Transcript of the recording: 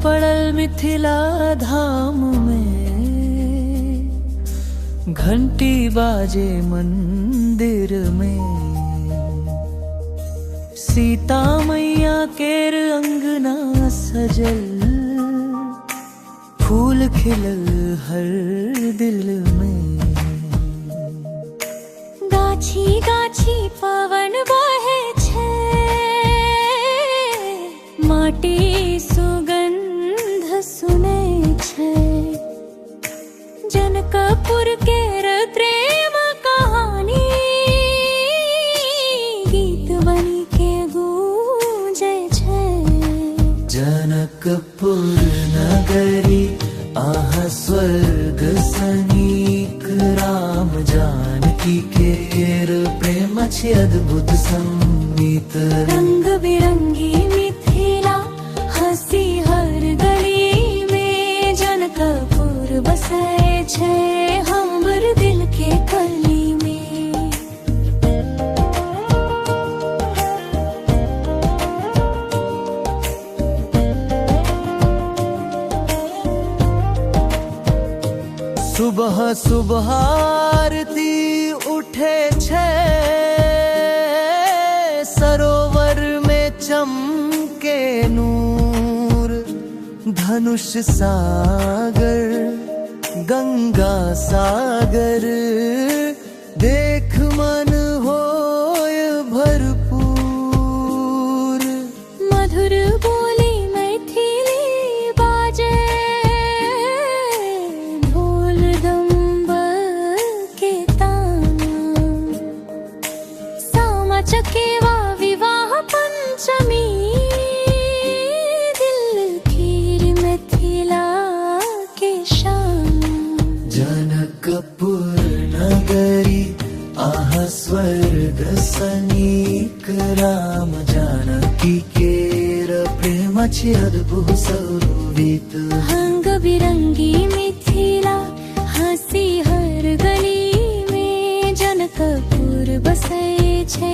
पड़ल मिथिला धाम में, घंटी बाजे मंदिर में। सीता मैया केर अंगना सजल, फूल खिलल हर दिल में। गाछी गाछी पवन बहे छे, माटी सुगंध सुने छे। जनकपुर केर प्रेम कहानी, गीत बनी के गूंजे छे। जनकपुर नगरी आह स्वर्ग सनीक, राम जानकी केर प्रेम छे अद्भुत संगीत। रंग बिरंगी मिथिला हंसी हर गली में, जनकपुर बसे छे हमर दिल के कली में। सुबह सुबह आरती उठे छे, सरोवर में चमके नूर। धनुष सागर गंगा सागर, देख मन होय भरपूर। मधुर बोली मैथिली बाजे, ढोल दम्बर के ताना। सामा चकेवा विवाह पंचमी, दिल खीर मिथिला के शान। जनकपुर नगरी आह स्वर्ग सनीक, राम जानकी केर प्रेम छे अद्भुत संगीत। रंग बिरंगी मिथिला हंसी हर गली में, जनकपुर बसे छे